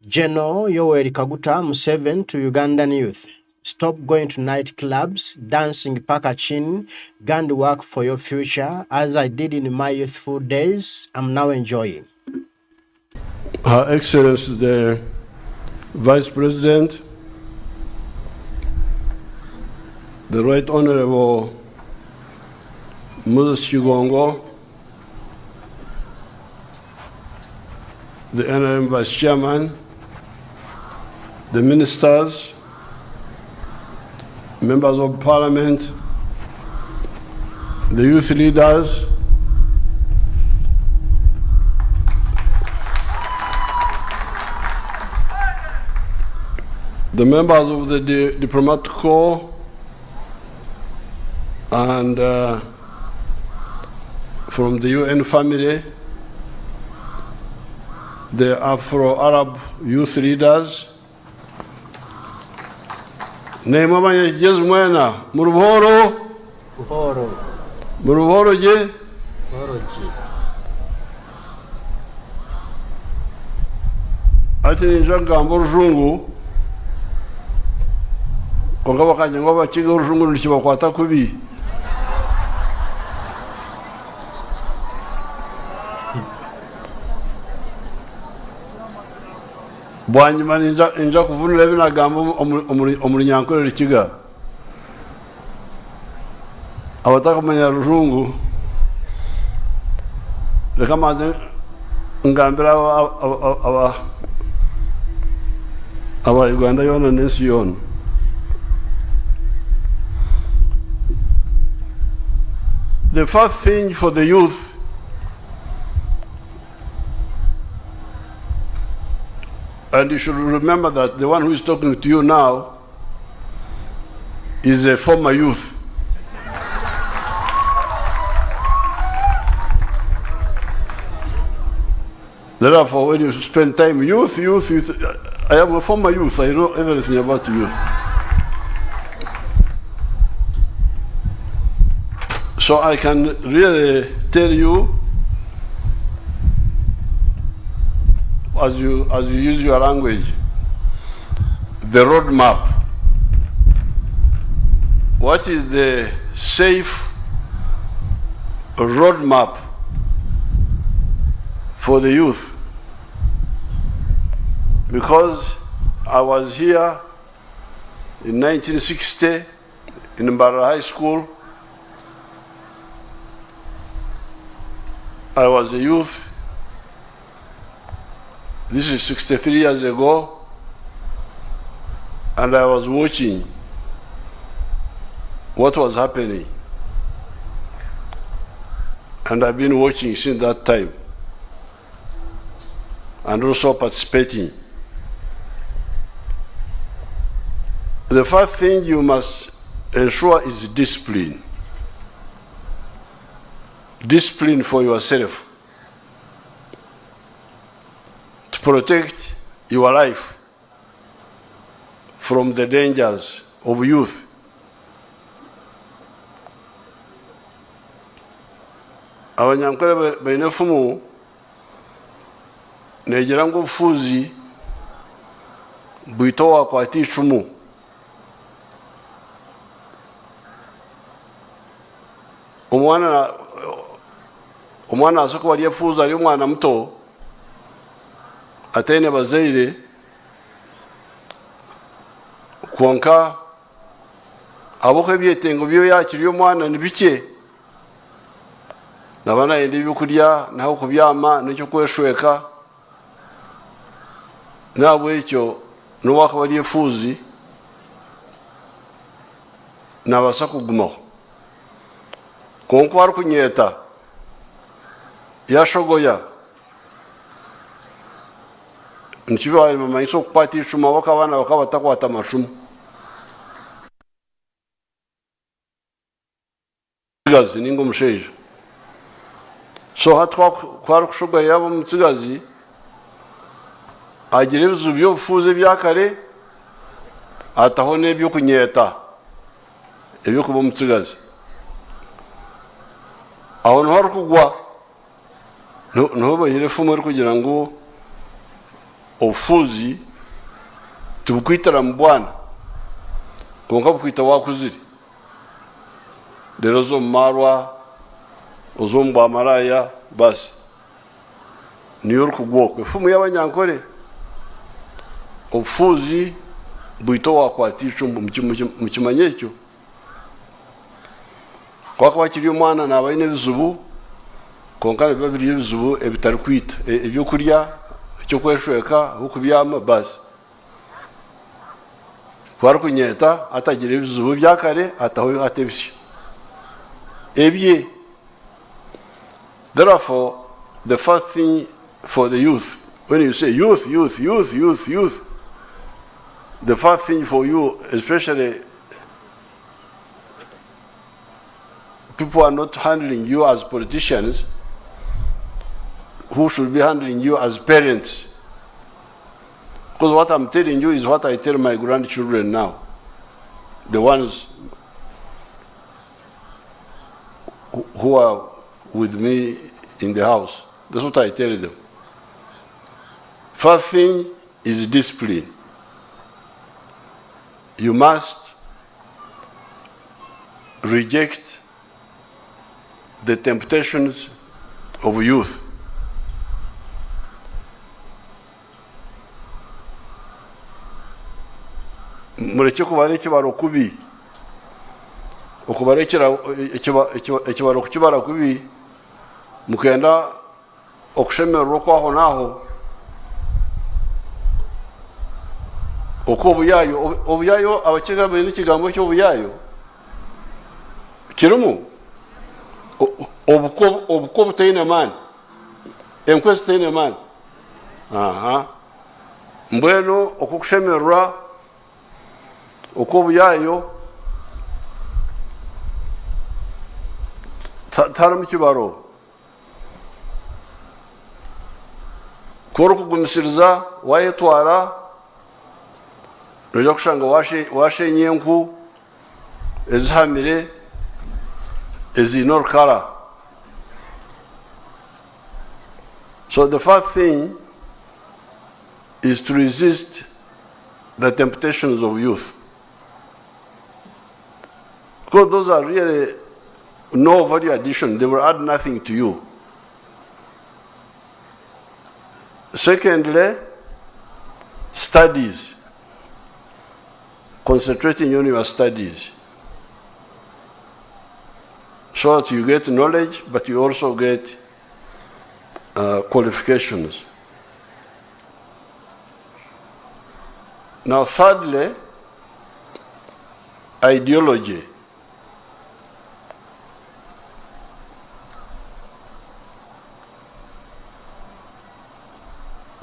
General Yoweri Kaguta Museveni to Ugandan youth. Stop going to nightclubs, dancing Paka Kini, go and work for your future. As I did in my youthful days, I'm now enjoying. Her Excellency the Vice President, the Right Honorable Moses Chigongo, the NRM Vice Chairman, the ministers, members of Parliament, the youth leaders, the members of the diplomatic corps, and from the UN family, the Afro-Arab youth leaders. Neymamanya jez mwena muruhoro je ati njanga mborujungu kongaba kanje ngoba kiga urujungu nikibakwata kubi bwanyuma ninja kuvunira binagambo omulunyankorera ikiga abatakamanya rujungu reka maze ngambira aba Uganda yona n'ensi yona. The first thing for the youth and you should remember that the one who is talking to you now is a former youth. Therefore, when you spend time youth, I am a former youth, I know everything about youth. So I can really tell you, as you use your language, the roadmap. What is the safe roadmap for the youth? Because I was here in 1960 in Mbara High School. I was a youth. This is 63 years ago, and I was watching what was happening. And I've been watching since that time, and also participating. The first thing you must ensure is discipline. Discipline for yourself. Protect your life from the dangers of youth. Abanyankole benefumu negera ngo fuzi bwitowa kwa tichumu. Omwana asoko waliye fuza ali mwana muto atene bazaire kwonka aboke ebyetengo byo yakiriyo mwana nibike nabana yindi byokulya naho kubyama n'icyo kweshweka nabwe icyo n'uwaka baliye fuzi nabasa kugumaho konko harukunyeta yashogoya nchibiwa mama iso kupati chuma wakabana wakabakwata amashumu gazi ningo musheje so hatwa kwari kushoga yabo mutsigazi agire ibyo fuze byakare ataho nebyo kunyeta ebyo kuba mutsigazi aho no harukugwa no bahire fumo kugira ngo obufuzi tibukwitara mu bwana konka bukwita wakuzire. Rero zo mu marwa ozo mu bwamaraya basi niyo orikugwoka. Efumu y'abanyankore obufuzi bwito wakwata icumu mu kimanya ekyo kwakuba kiri omwana naaba aine ebizibu konka biba biri ebizibu ebitari kwita ebyokurya ekyokweshweka okubyama basi kwari kunyeta atagira ebizibu byakare ataho atebisya ebye. Therefore, the first thing for the youth, when you say youth, the first thing for you, especially people are not handling you as politicians, who should be handling you as parents. Because what I'm telling you is what I tell my grandchildren now, the ones who are with me in the house. That's what I tell them. First thing is discipline. You must reject the temptations of youth. Mureke kubarekera kubi okubarekera ekibaro kukibara kubi mukenda okushemererwa kwaho naho uko obuyayo abakigambye n'ikigambo cy'obuyayo kirimu obuko butaine mani enkwezi taine mani mbwenu okukushemererwa uko obuyayo tarimu kibaro kora okugumisiriza wayetwara noja kushanga washenye enku ezihamire ezine orukara. So the first thing is to resist the temptations of youth, because those are really no value addition. They will add nothing to you. Secondly, studies. Concentrating on your studies so that you get knowledge, but you also get qualifications. Now, thirdly, ideology.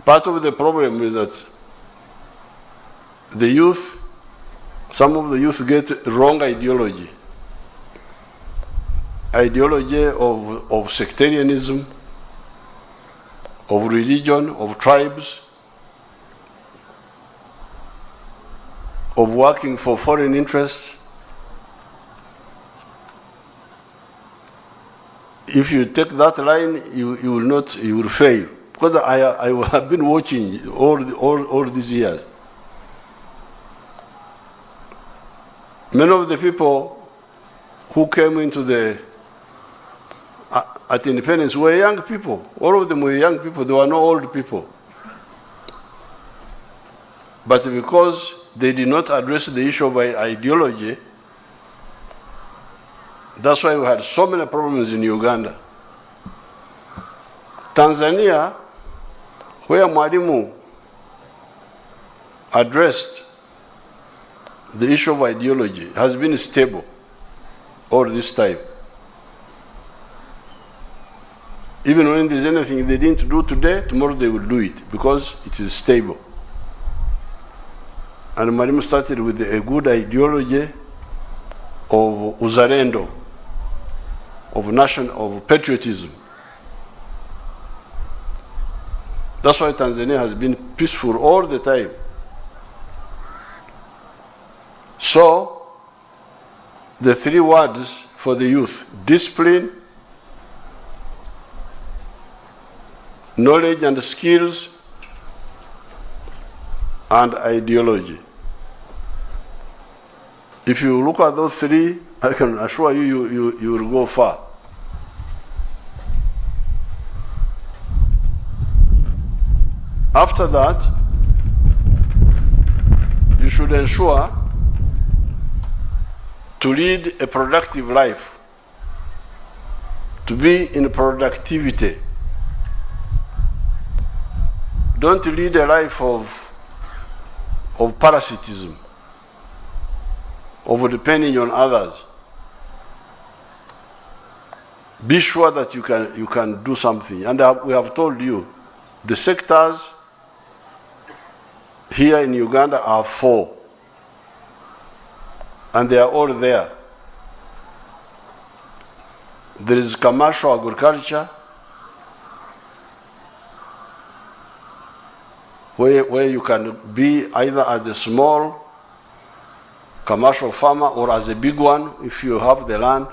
Part of the problem is that the youth, some of the youth get wrong ideology. Ideology of sectarianism, of religion, of tribes, of working for foreign interests. If you take that line, you will fail. Because I have been watching all these years. Many of the people who came into at independence were young people. All of them were young people. They were not old people. But because they did not address the issue of ideology, that's why we had so many problems in Uganda. Tanzania, where Mwalimu addressed the issue of ideology, has been stable all this time. Even when there's anything they didn't do today, tomorrow they will do it because it is stable. And Mwalimu started with a good ideology of uzalendo, of patriotism. That's why Tanzania has been peaceful all the time. So, the three words for the youth: discipline, knowledge and skills, and ideology. If you look at those three, I can assure you, you will go far. After that, you should ensure to lead a productive life, to be in productivity. Don't lead a life of parasitism, of depending on others. Be sure that you can do something. And we have told you, the sectors here in Uganda are 4. And they are all there. There is commercial agriculture, where you can be either as a small commercial farmer or as a big one if you have the land.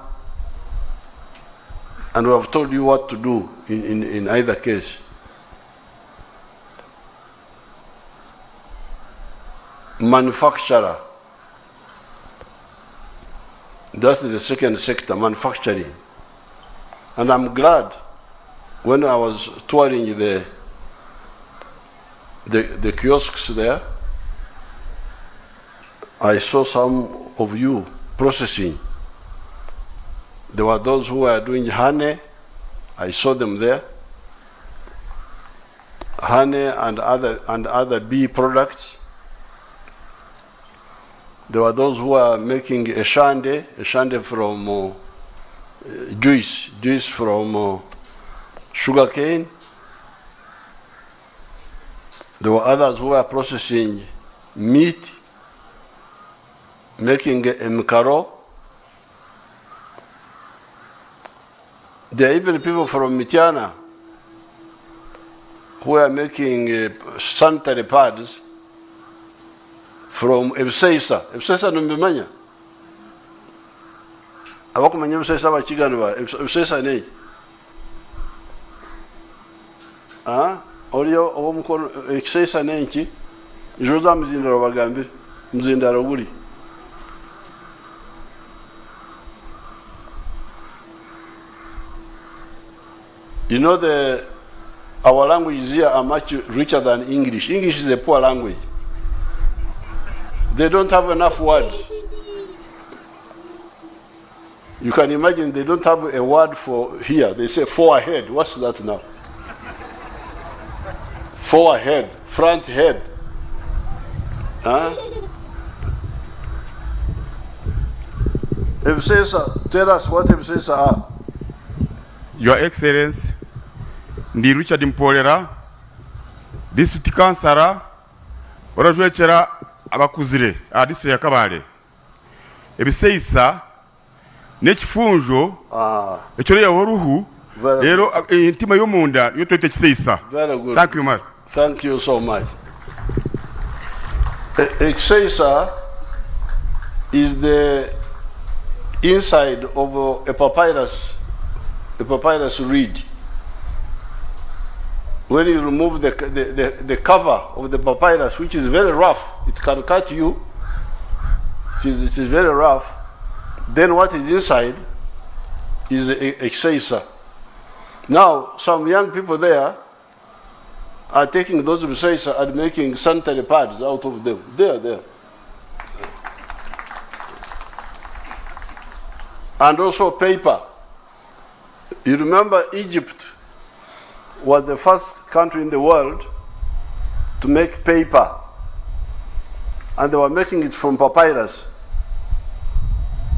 And we have told you what to do in either case. Manufacturer. That's the second sector, manufacturing. And I'm glad when I was touring the kiosks there, I saw some of you processing. There were those who were doing honey. I saw them there. Honey and other bee products. There were those who were making a shandy from juice from sugarcane. There were others who were processing meat, making a mkaro. There are even people from Mityana who are making sanitary pads from Ebiseisa. Ebiseisa numbimanya. Abakumanya Ebiseisa bakigano ba Ebiseisa ne. Olio omukono Ebiseisa nenki. Joza muzindaro bagambi. Muzindaro guli. You know our languages here are much richer than English. English is a poor language. They don't have enough words. You can imagine they don't have a word for here. They say forehead. What's that now? Forehead, front head. Ebusesa, tell us what Ebusesa are. Your Excellency, ndi Richard Mpolera, District Councillor, orajwechera abakuzire district ya Kabale. Ebiseisa n'ekifunjo ekyo ya woruhu rero intima y'omunda yo twete kiseisa. Very good. Thank you much. Thank you so much. Ekiseisa is the inside of a papyrus reed. When you remove the cover of the papyrus, which is very rough, it can cut you. It is very rough. Then what is inside is a seisa. Now, some young people there are taking those seisa and making sanitary pads out of them. There. And also paper. You remember Egypt was the first country in the world to make paper, and they were making it from papyrus.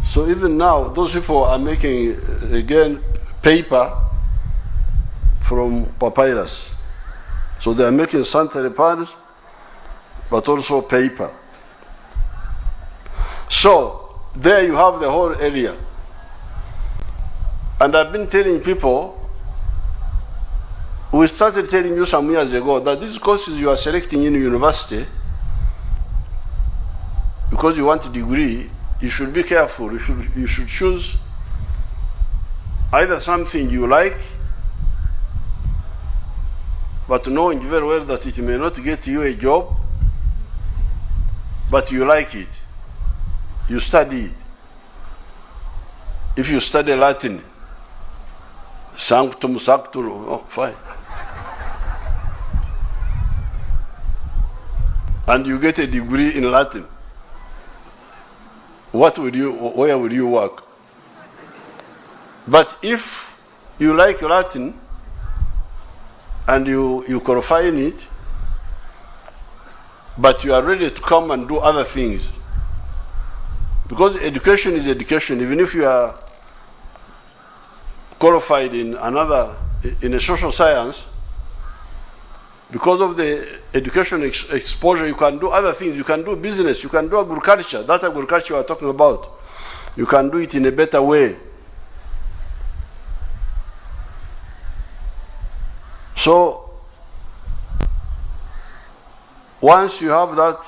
So even now, those people are making again paper from papyrus. So they are making sanitary pads, but also paper. So there you have the whole area. And I've been telling people, we started telling you some years ago that these courses you are selecting in university, because you want a degree, you should be careful. You should choose either something you like, but knowing very well that it may not get you a job, but you like it, you study it. If you study Latin, sanctum sanctum, oh, fine. And you get a degree in Latin, where will you work? But if you like Latin and you qualify in it, but you are ready to come and do other things, because education is education, even if you are qualified in a social science, because of the education exposure, you can do other things. You can do business, you can do agriculture. That agriculture we are talking about, you can do it in a better way. So, once you have that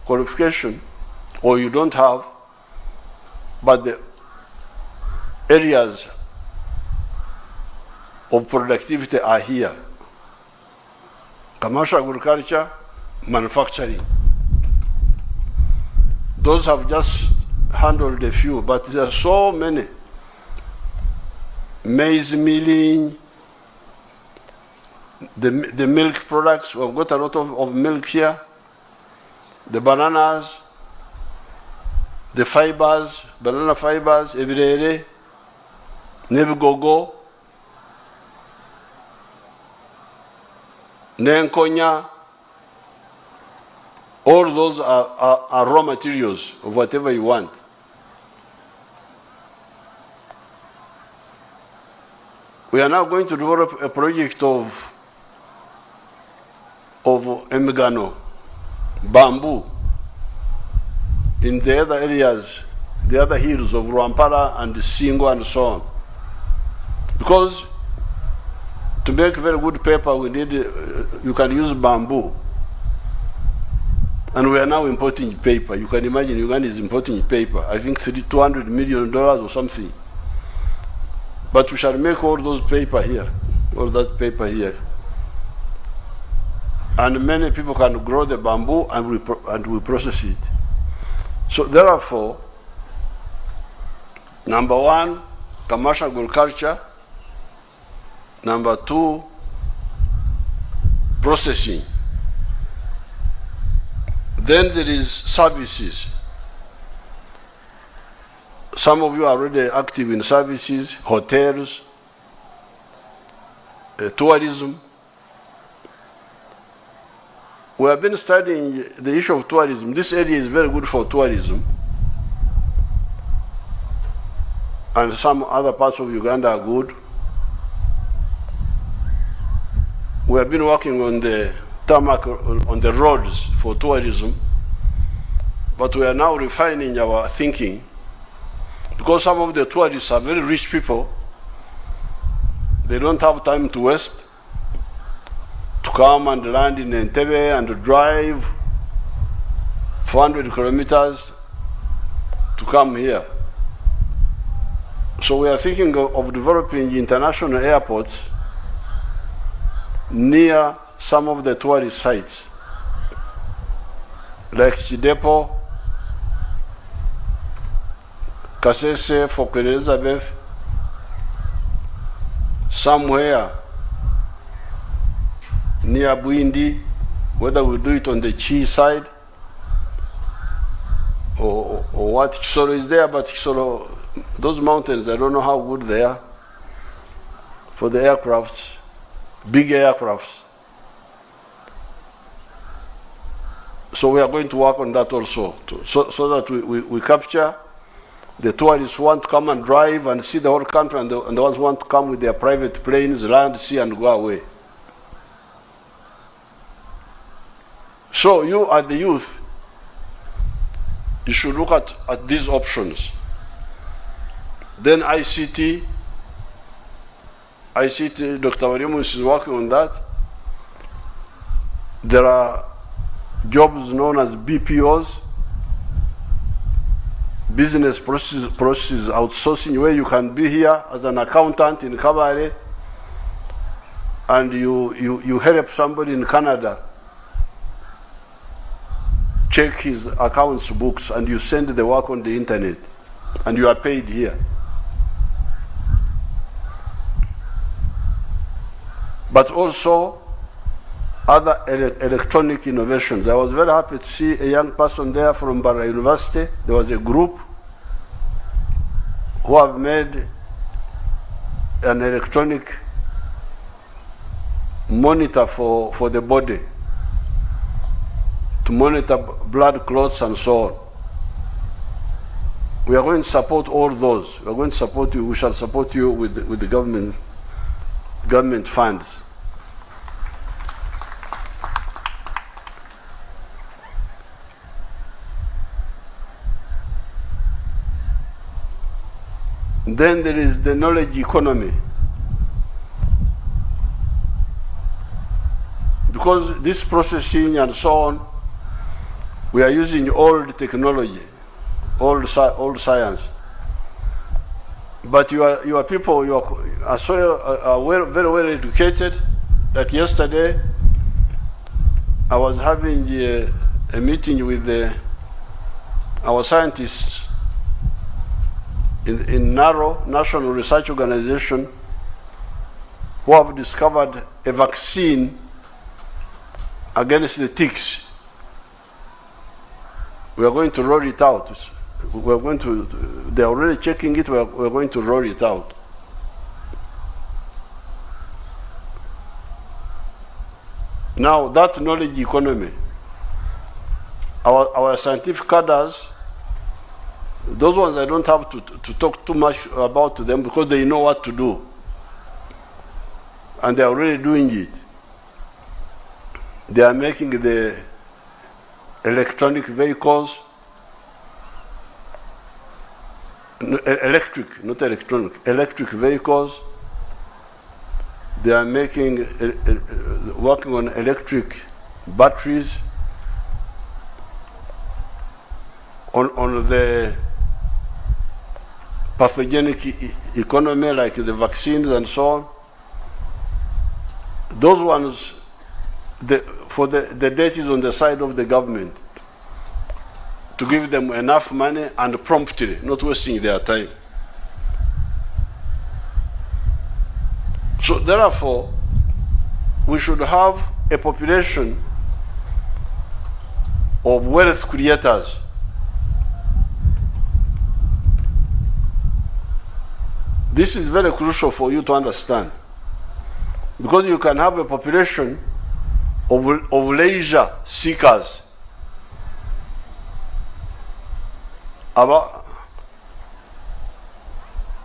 qualification, or you don't have, but the areas of productivity are here: commercial agriculture, manufacturing. Those have just handled a few, but there are so many. Maize milling, the milk products, we've got a lot of milk here, the bananas, the fibers, banana fibers, ebirere, nebigogo, nenkonya. All those are raw materials of whatever you want. We are now going to develop a project of emigano, bamboo, in the other areas, the other hills of Rwampara and Singo and so on. Because to make very good paper, we need, you can use bamboo. And we are now importing paper. You can imagine Uganda is importing paper. I think $200 million or something. But we shall make all those paper here, all that paper here. And many people can grow the bamboo and we process it. So therefore, number one, commercial agriculture. Number two, processing. Then there is services. Some of you are already active in services, hotels, tourism. We have been studying the issue of tourism. This area is very good for tourism. And some other parts of Uganda are good. We have been working on the tarmac, on the roads for tourism, but we are now refining our thinking, because some of the tourists are very rich people. They don't have time to waste to come and land in Entebbe and drive 400 kilometers to come here. So we are thinking of developing international airports near some of the tourist sites, like Chidepo, Kasese, for Queen Elizabeth, somewhere near Buindi, whether we do it on the Chi side or what. Kisoro is there, but Kisoro, those mountains, I don't know how good they are for the aircrafts, big aircrafts. So we are going to work on that also, so that we capture the tourists who want to come and drive and see the whole country, and the ones who want to come with their private planes, land, see, and go away. So you, as the youth, you should look at these options. Then ICT, Dr. Mariamus is working on that. There are jobs known as BPOs, business processes outsourcing, where you can be here as an accountant in Kabale and you help somebody in Canada check his accounts books and you send the work on the internet and you are paid here. But also other electronic innovations. I was very happy to see a young person there from Bara University. There was a group who have made an electronic monitor for the body, to monitor blood clots and so on. We are going to support all those. We are going to support you. We shall support you with the government funds. Then there is the knowledge economy. Because this processing and so on, we are using old technology, old science. But your people, you are very well educated. Like yesterday, I was having a meeting with our scientists in NARO, National Research Organization, who have discovered a vaccine against the ticks. We are going to roll it out. They are already checking it, we are going to roll it out. Now, that knowledge economy, our scientific cadres, those ones I don't have to talk too much about them because they know what to do. And they are already doing it. They are making the electronic vehicles, electric, not electronic, electric vehicles. They are making, working on electric batteries, on the pathogenic economy like the vaccines and so on. Those ones, the debt is on the side of the government to give them enough money and promptly, not wasting their time. So therefore, we should have a population of wealth creators. This is very crucial for you to understand, because you can have a population of leisure seekers.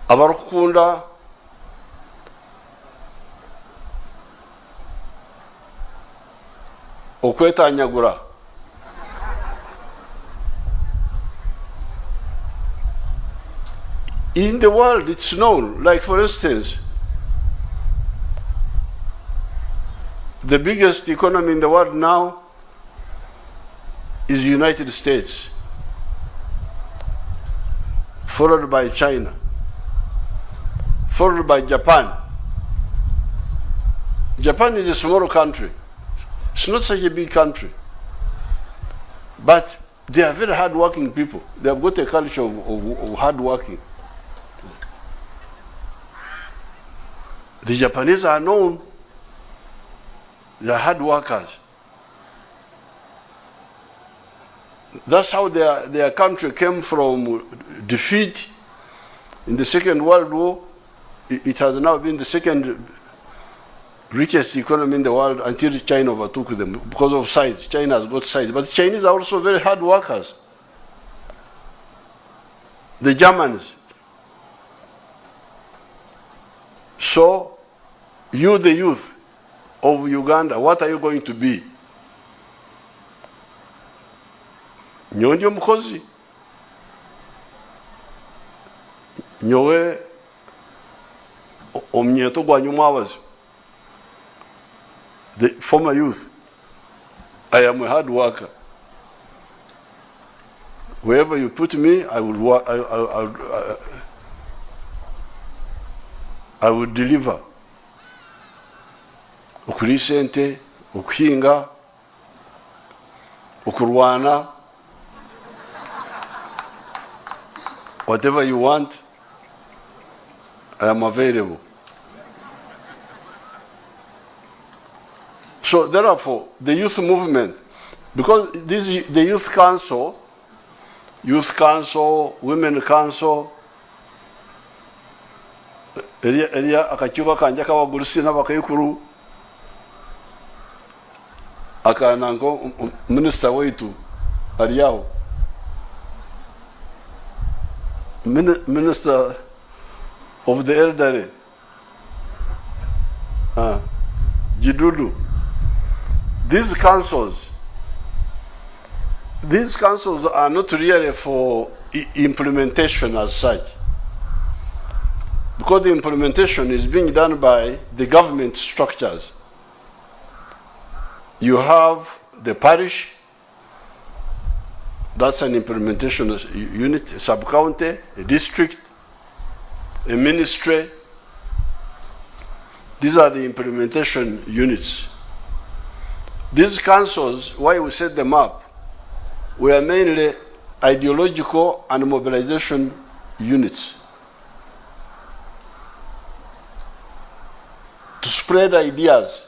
Abarukunda okwetanyagura. In the world, it's known, like for instance, the biggest economy in the world now is the United States, followed by China, followed by Japan. Japan is a small country. It's not such a big country. But they are very hard-working people. They have got a culture of hard-working. The Japanese are known, they are hard workers. That's how their country came from defeat in the Second World War. It has now been the second richest economy in the world until China overtook them because of size. China has got size. But the Chinese are also very hard workers. The Germans. So, you, the youth of Uganda, what are you going to be? Nyonjo mukozi. Nyowe omnyeto gwa nyumawazi. The former youth. I am a hard worker. Wherever you put me, I will deliver. Okuri sente, okuhinga, okurwana, Whatever you want, I am available. So therefore, the youth movement, because this is the youth council, women council, eria akakiuka kanja k'abagurusi n'abakaikuru akanango minister waitu aliaho minister of the elderly Jidudu. These councils are not really for implementation as such, because the implementation is being done by the government structures. You have the parish, that's an implementation unit, a sub-county, a district, a ministry. These are the implementation units. These councils, why we set them up, were mainly ideological and mobilization units to spread ideas.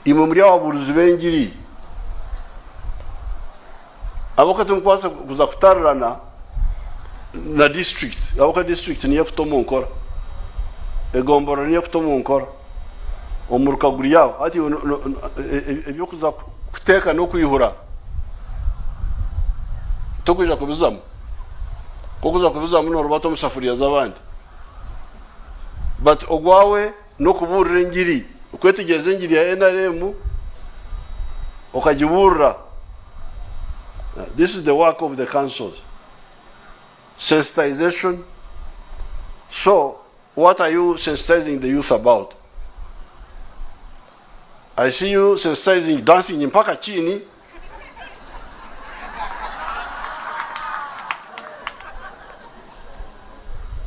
Imumria waburuzi b'engiri abakati mukwasa kuza kutarana na district, abaka district niyo kutomo nkora, egomboro niyo kutomo nkora, omuruka guri yaho ati ebyo kuza kuteka no kwihura tokuja kubizamu kokuza kubizamu no rubato musafuriya z'abandi, but ogwawe no kuburira engiri ukwetegeza engiri ya NRM okajiburra. This is the work of the councils. Sensitization. So, what are you sensitizing the youth about? I see you sensitizing dancing in Paka Kini.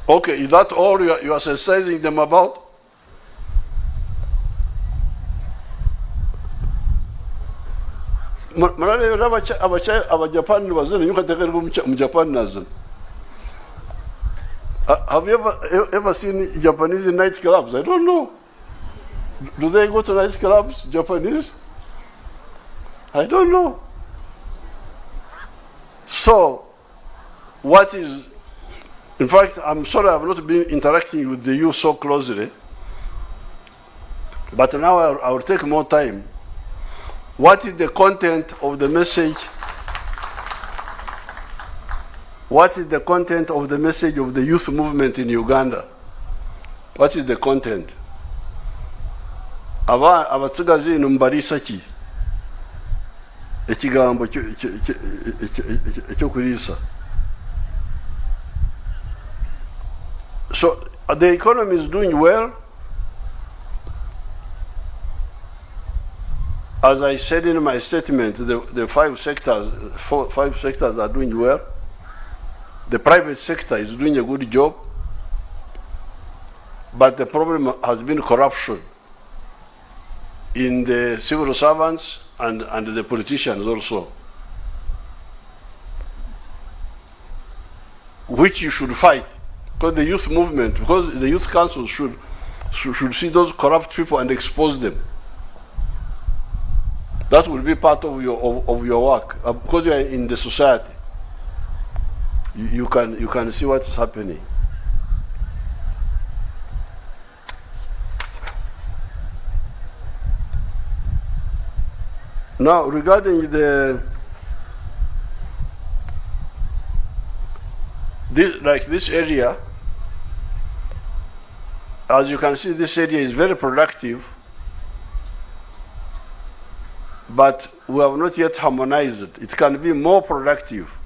Okay, is that all you are sensitizing them about? Marale aba Japan bazana yuka tekerego mu Japan nazana. Have you ever seen Japanese nightclubs? I don't know. Do they go to nightclubs, Japanese? I don't know. So, what is, in fact, I'm sorry I've not been interacting with the youth so closely, but now I will take more time. What is the content of the message? What is the content of the message of the youth movement in Uganda? What is the content? Abatsugazi numbarisa ki ekigambo ekyokulisa. So the economy is doing well. As I said in my statement, the five sectors are doing well. The private sector is doing a good job, but the problem has been corruption in the civil servants and the politicians also, which you should fight, because the youth movement, because the youth council should see those corrupt people and expose them. That will be part of your work, because you are in the society. You can see what's happening. Now, regarding this area, as you can see, this area is very productive, but we have not yet harmonized it. It can be more productive.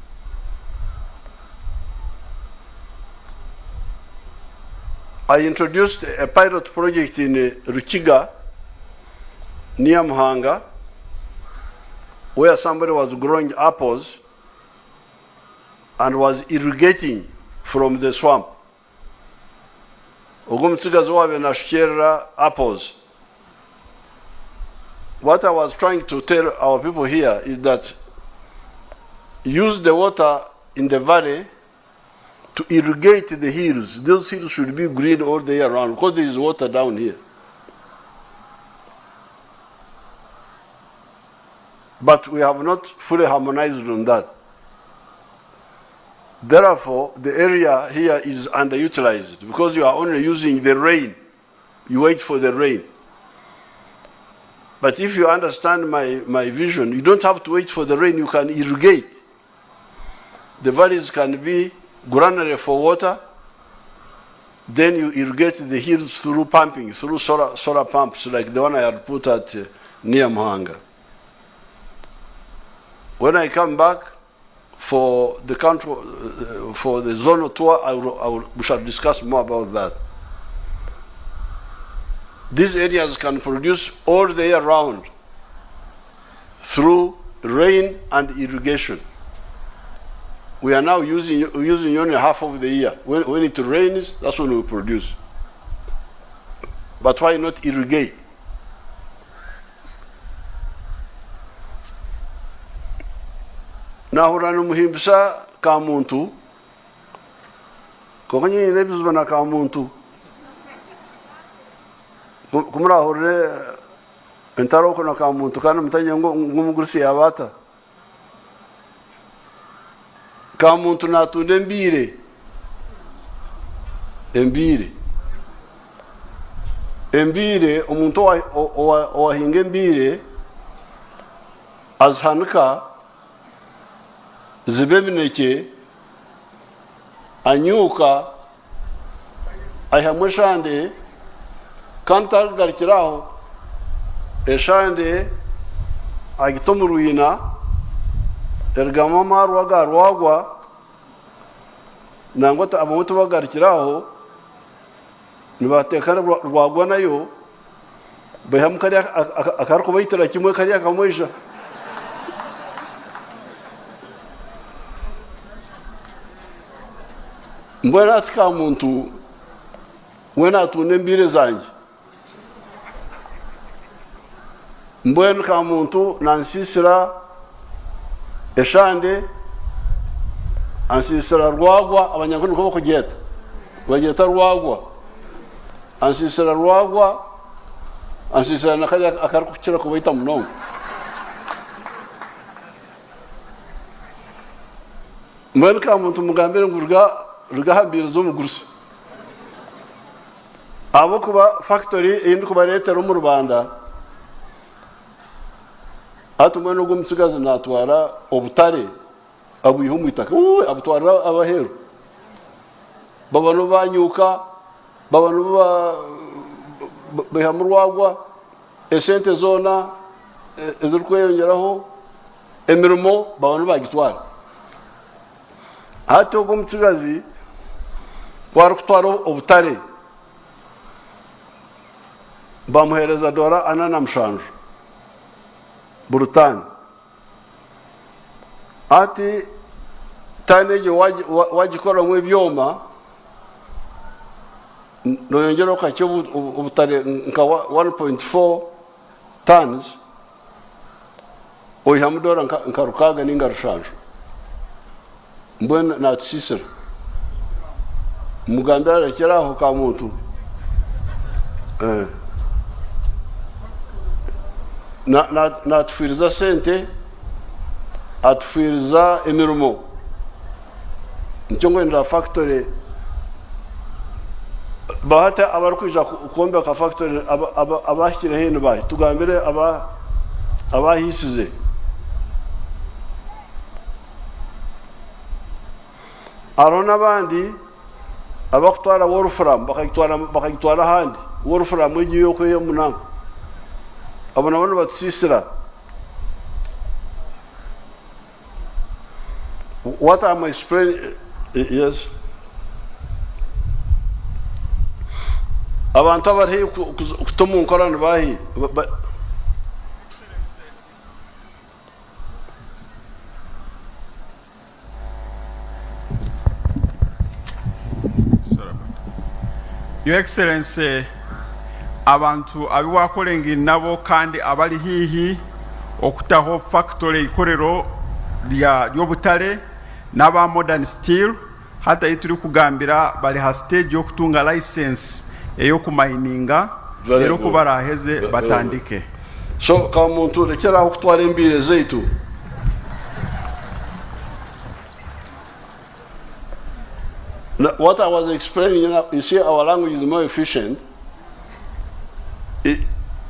I introduced a pilot project in Rukiga, near Muhanga, where somebody was growing apples and was irrigating from the swamp. Apples. What I was trying to tell our people here is that use the water in the valley to irrigate the hills. Those hills should be green all the year round because there is water down here. But we have not fully harmonized on that. Therefore, the area here is underutilized because you are only using the rain. You wait for the rain. But if you understand my vision, you don't have to wait for the rain, you can irrigate. The valleys can be granary for water, then you irrigate the hills through pumping, through solar pumps like the one I had put at near Mohanga. When I come back for the country, for the zonal tour, we shall discuss more about that. These areas can produce all the year round through rain and irrigation. We are now using only half of the year. When it rains, that's when we produce. But why not irrigate? Nahurana muhimbisa kamuntu. Kokanye nebizbana kamuntu. Kumra hore entaro kono kamuntu kana mtanya ngumugurisi yabata. Kamuntu natunde embire omuntu owahinga embire azhanuka zibe mineke anyuka ayamushande kanta garikiraho eshande agitomuruyina ergama marwaga rwagwa nangota abamutu bagarikiraho nibatekana rwagwa nayo bahamukari akarko bayitira kimwe kari akamwisha mbona atka muntu wena tune mbire zanje mbona ka muntu nansisira eshande ansisira rwagwa abanyankuru ko kugeta bageta rwagwa ansisira rwagwa ansisira nakajya akarukira ko bayita munongo mbona ka muntu mugambere ngurga hambira zo mugurusa abo kuba factory indi kuba leta mu Rwanda atumwe no gumtsigaza natwara obutare abuyihumu itaka abutwara abaheru babano banyuka babano bahamurwagwa esente zona ezirkweyongeraho emirimo babano bagitwara ato gumtsigazi warukutwara obutare bamuhereza dora anana mshanju burutani ati taneje wajikora mwe byoma no yongero ka cyo ubutare nka 1.4 tons oyihamudora nka rukaga ninga rushanju mbona na tsisira mugandara kiraho ka muntu na tufiriza sente atufiriza emirimo ncyongwe nda factory bahata abarukwija kuomba ka factory abashikira hino bayi tugambire abahisize arona bandi abakutwara Wolfram bakayitwara handi Wolfram egiyo ko yo munango abona batsisira. What am I explaining? Yes. Abantu abari kutomu nkorana bahi Your Excellency, abantu abiwakolenga nabo kandi abali hihi okutaho factory ikorero ly'obutale n'aba modern steel hata ituri kugambira bali ha stage yo kutunga license eyo kumayininga rero ko baraheze batandike. So kamuntu rekera okutwara embire zeitu what I was explaining, you see, our language is more efficient.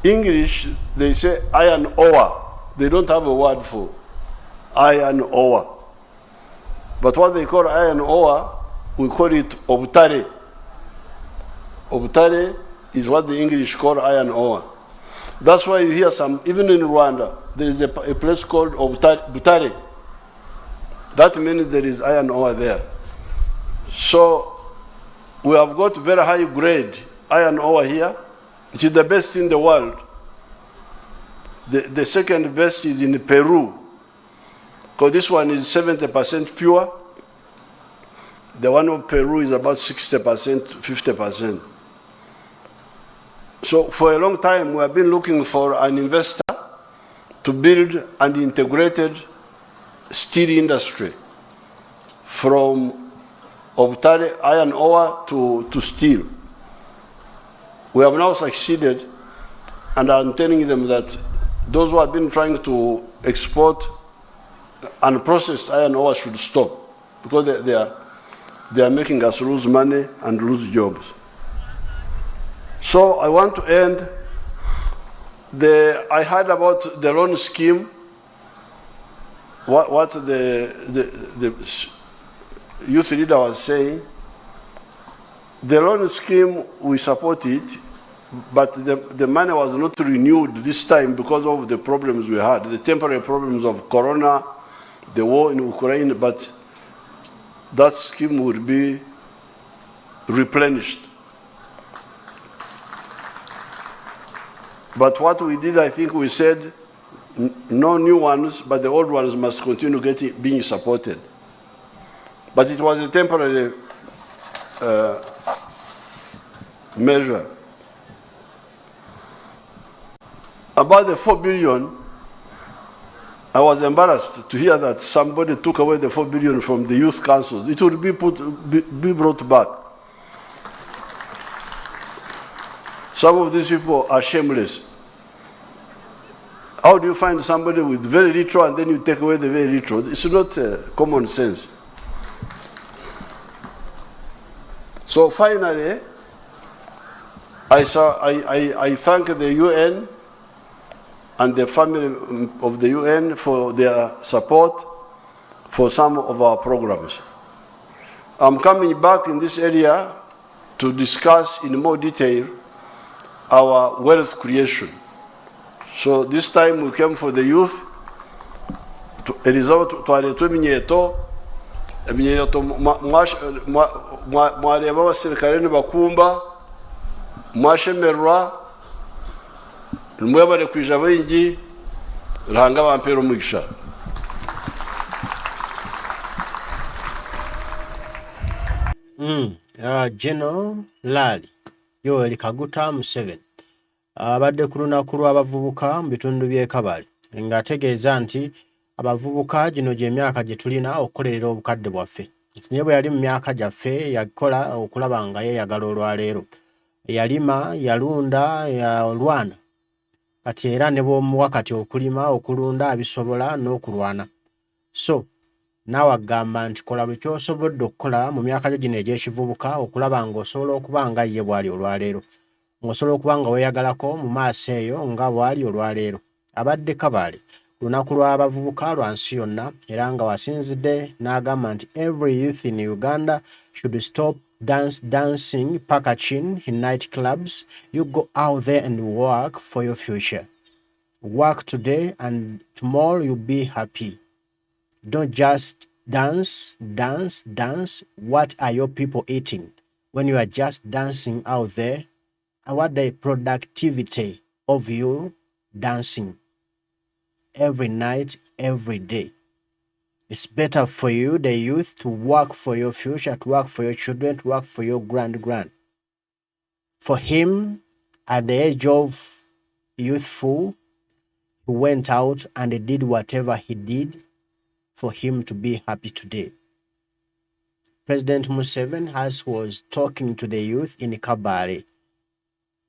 English, they say iron ore. They don't have a word for iron ore. But what they call iron ore, we call it obutare. Obutare is what the English call iron ore. That's why you hear some, even in Rwanda, there is a place called Butare. That means there is iron ore there. So we have got very high grade iron ore here. It is the best in the world. The second best is in Peru, because this one is 70% pure. The one of Peru is about 60%, 50%. So for a long time we have been looking for an investor to build an integrated steel industry from Obutare iron ore to steel. We have now succeeded, and I'm telling them that those who have been trying to export unprocessed iron ore should stop, because they are making us lose money and lose jobs. So I want to end. I heard about the loan scheme. What the youth leader was saying. The loan scheme, we support it, but the money was not renewed this time because of the problems we had, the temporary problems of Corona, the war in Ukraine, but that scheme will be replenished. But what we did, I think we said, no new ones, but the old ones must continue being supported. But it was a temporary measure. About the 4 billion, I was embarrassed to hear that somebody took away the 4 billion from the youth councils. It would be brought back. Some of these people are shameless. How do you find somebody with very little and then you take away the very little? It's not common sense. So finally, I thank the UN and the family of the UN for their support for some of our programs. I'm coming back in this area to discuss in more detail our wealth creation. So this time we came for the youth. Mwareba abasirikare nibakumba mwashemerwa mwebare kwija bayingi ranga bampero mugisha. General Lali Yoweri Kaguta Museveni abadde ku lunaku lw'abavubuka mu bitundu by'e Kabale ng'ategeeza nti abavubuka gino gy'emyaka gye tulina okukolerera obukadde bwaffe. Naye bwe yali mu myaka gyaffe yakola okulaba nga yeeyagala olwaleero. Yalima, yalunda, yalwana. Kati era ne bw'omuwa kati okulima, okulunda abisobola n'okulwana. So naawe agamba nti kola bwe ky'osobodde okukola mu myaka gyo gino egy'ekivubuka okulaba ng'osobola okuba nga ye bw'ali olwaleero. Ng'osobola okuba nga weeyagalako mu maaso eyo nga bw'ali olwaleero. Abadde Kabale ku lunaku lw'abavubuka lwa nsi yonna era nga wasinzidde n'agamba nti every youth in Uganda should stop dancing Paka Kini in night clubs. You go out there and work for your future. Work today and tomorrow you'll be happy. Don't just dance. What are your people eating when you are just dancing out there? And what the productivity of you dancing every night, every day? It's better for you, the youth, to work for your future, to work for your children, to work for your grand. For him, at the age of youthful, he went out and he did whatever he did for him to be happy today. President Museveni was talking to the youth in Kabale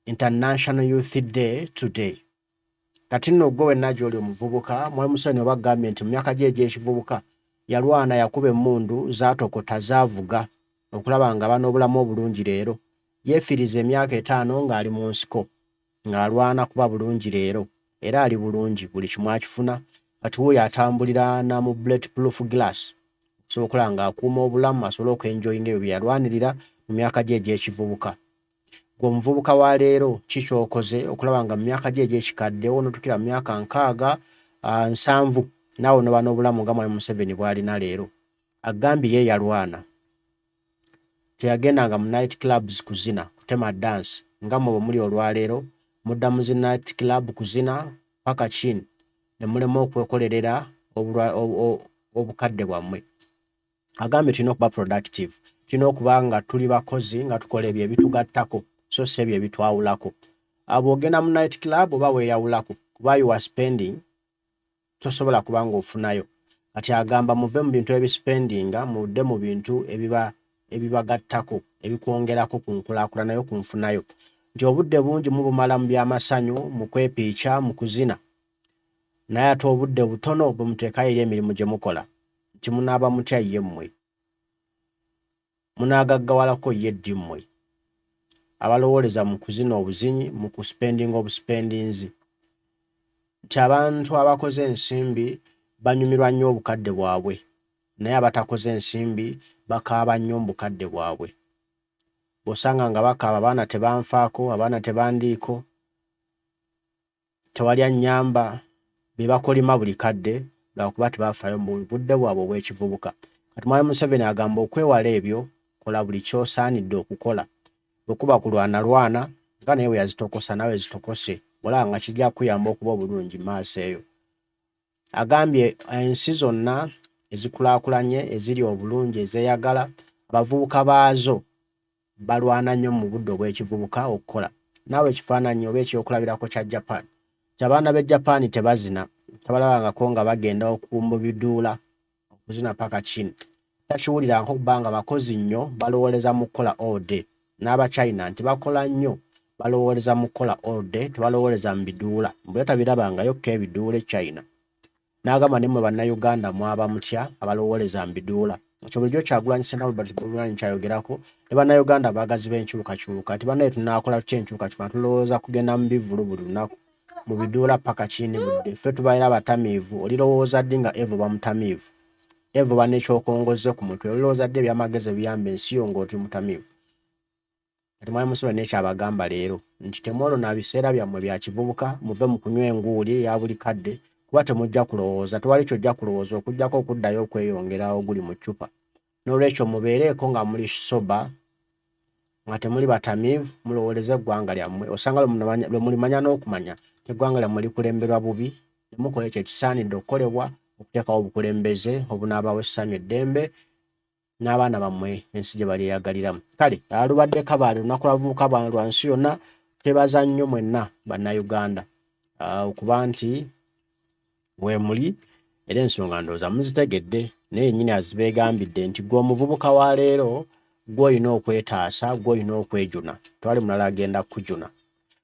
International Youth Day today. Kati nno gwe wenna gy'oli omuvubuka, Mwami Museveni bagambye nti mu myaka gye egy'ekivubuka yalwana yakuba emmundu zaatokota zaavuga okulaba nga banoobulamu obulungi leero. Yeefiriza emyaka 5 ng'ali mu nsiko ng'alwana kuba bulungi leero era ali bulungi buli kimu akifuna. Kati wuuyo atambulira na mu bulletproof glass okusobola okulaba ng'akuuma obulamu asobole okwenjoyinga ebyo bye yalwanirira mu myaka gye egy'ekivubuka. Gwe omuvubuka wa leero kikyokoze okulaba nga mu myaka gye egy'ekikadde onotukira mu myaka 6, 7 naawe noba n'obulamu nga Mwami Museveni bw'alina leero. Agambye ye yalwana. Teyagendanga mu night clubs kuzina, kutema dance nga mwe muli olwaleero mudda mu zi night club kuzina Paka Kini ne mulema okwekolerera obukadde bwammwe. Agambye tulina okuba productive, tulina okuba nga tuli bakozi nga tukola ebyo ebitugattako so si ebyo ebitwawulako. Bw'ogenda mu night club oba weeyawulako kuba you are spending tosobola kuba ng'ofunayo. Kati agamba muve mu bintu ebispendinga mudde mu bintu ebibagattako ebikwongerako ku nkulaakulana yo ku nfunayo. Nti obudde bungi mubumala mu by'amasanyu mu kwepiica mu kuzina naye ate obudde butono bwe muteekayo eri emirimu gye mukola. Nti munaaba mutya ye mmwe, munaagaggawalako ye ddi mmwe abalowooleza mu kuzina obuzinyi mu kuspendinga obuspendinzi. Nti abantu abakoze ensimbi banyumirwa nnyo obukadde bwabwe naye abatakoze ensimbi bakaaba nnyo mu bukadde bwabwe. Bw'osanga nga bakaaba abaana tebanfaako, abaana tebandiiko, tewali annyamba, be bakolima buli kadde lwakuba tebafaayo mu budde bwabwe obw'ekivubuka. Kati Mwami Museveni agamba okwewala ebyo kola buli ky'osaanidde okukola. Bwe kuba kulwana nga naye bwe yazitokosa nawe zitokose olaba nga kijja kuyamba okuba obulungi maaso eyo. Agambye ensi zonna ezikulaakulanye eziri obulungi ezeeyagala abavubuka baazo balwana nnyo mu budde obw'ekivubuka okukola. Naawe ekifaananyi oba ekyokulabirako kya Japan. Abaana b'e Japan tebazina, tabalabangako nga bagenda okumba biduula okuzina Paka Kini. Takiwulira nk'okuba nga bakozi nnyo balowooleza mu kukola all day. N'Abachina nti bakola nnyo balowooleza mu kukola all day tebalowooleza mu biduula. Mbwe tabirabangayo ko ebiduula e China. N'agamba ne mmwe bannayuganda mwaba mutya abalowooleza mu biduula. Ekyo bulijjo Kyagulanyi Ssentamu Robert Kyagulanyi kyayogerako ne bannayuganda baagazi b'enkyukakyuka. Ati bannayye tunaakola tutya enkyukakyuka tulowooza kugenda mu bivvulu buli lunaku mu biduula Paka Kini budde. Ffe tubaira abatamiivu olirowooza ddi nga Evo bamutamiivu. Evo banekyokongoze ku mutwe olirowooza ddi ebyamagezi ebiyamba ensi yo ng'oti mutamiivu. Kati Mwami Museveni n'ekyabagamba leero nti temwolona biseera byammwe bya kivubuka muve mu kunywa enguuli eya buli kadde kuba temujja kulowooza, tewali kyojja kulowooza okuggyako okuddayo okweyongerawo oguli mu ccupa. N'olwekyo mubeereeko nga muli soba nga temuli batamiivu mulowooleze eggwanga lyammwe. Osanga lwe mulimanya n'okumanya eggwanga lyammwe likulemberwa bubi ne mukola ekyo ekisaanidde okukolebwa okuteekawo obukulembeze obunaabawo essanyu eddembe n'abaana bammwe ensi gye balyeyagaliramu. Kale alubadde Kabale lunaku lwavubuka bwa lwa nsi yonna twebaza nnyo mwenna bannayuganda okuba nti we muli era ensonga ndowooza muzitegedde naye nnyini azibeegambidde nti gwe omuvubuka wa leero gw'olina okwetaasa gw'olina okwejuna tewali mulala agenda kukujuna.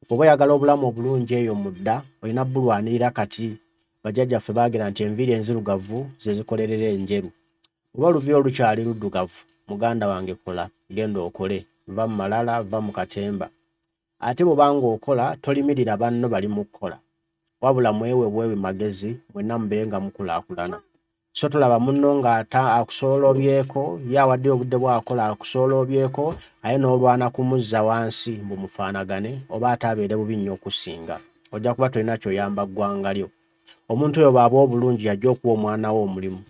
Bw'oba oyagala obulamu obulungi eyo mudda olina bulwanirira kati. Bajjajjaffe baagera nti enviiri enzirugavu ze zikolerera enjeru. Oba oluviiri olukyali luddugavu muganda wange kola genda okole, va mu malala va mu katemba. Ate bw'obanga okola tolimirira banno bali mu kukola wabula mwewe magezi mwenna mubeere nga mukulaakulana. So tolaba munno ng'akusoolobyeko ye awadde obudde bw'akola akusoolobyeko aye n'olwana kumuzza wansi mbu mufaanagane oba ate abeere bubi nnyo okusinga. Ojja kuba tolina ky'oyamba ggwanga lyo. Omuntu oyo bw'aba obulungi yajja okuwa omwana we omulimu.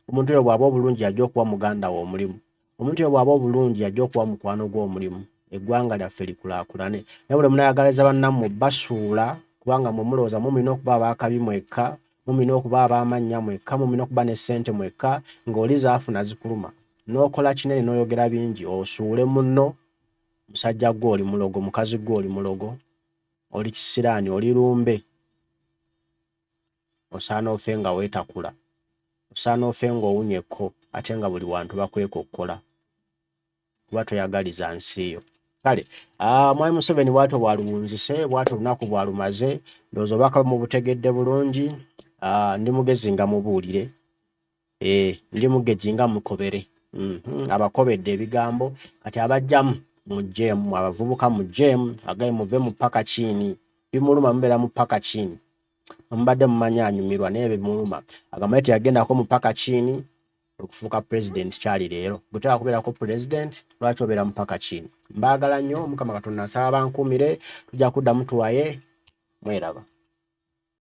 Omuntu oyo bw'aba obulungi yajja okuwa muganda we omulimu. Omuntu oyo bw'aba obulungi yajja okuwa mukwano gwe omulimu. Eggwanga lyaffe likulaakulane. Naye buli munayagaliza bannammwe basuula kubanga mwe mulowooza mumina okuba abaakabi mwekka, mumina okuba ab'amannya mwekka, mumina okuba ne ssente mwekka ng'oli zaafuna zikuluma. N'okola kinene n'oyogera bingi osuule munno, musajja gwe oli mulogo, mukazi gwe oli mulogo, oli kisiraani, oli lumbe. Osaana ofe nga weetakula. Osaana ofe ng'owunya ekko. ate nga buli wantu bakwekokkola kuba toyagaliza nsi yo. Kale mwami Museveni bw'atyo bwaluwunzise, bw'atyo olunaku bwalumaze, ndowooza obaka mubutegedde bulungi. Ndi mugezi nga mubuulire, ndi mugezi nga mukobere, abakobedde ebigambo kati abajjamu mujjeemu, abavubuka mujjeemu, agaye muve mu Paka Kini. Bimuluma mubeera mu Paka Kini, mubadde mumanyi anyumirwa naye bimuluma. Agamba nti yagendako mu Paka Kini okufuuka president kyali leero. Gutera kubeerako president, lwaki obeera mu Paka Kini? Mbaagala nnyo, Mukama Katonda nsaba bankuumire, tujja kuddamu tuwaye, mweraba.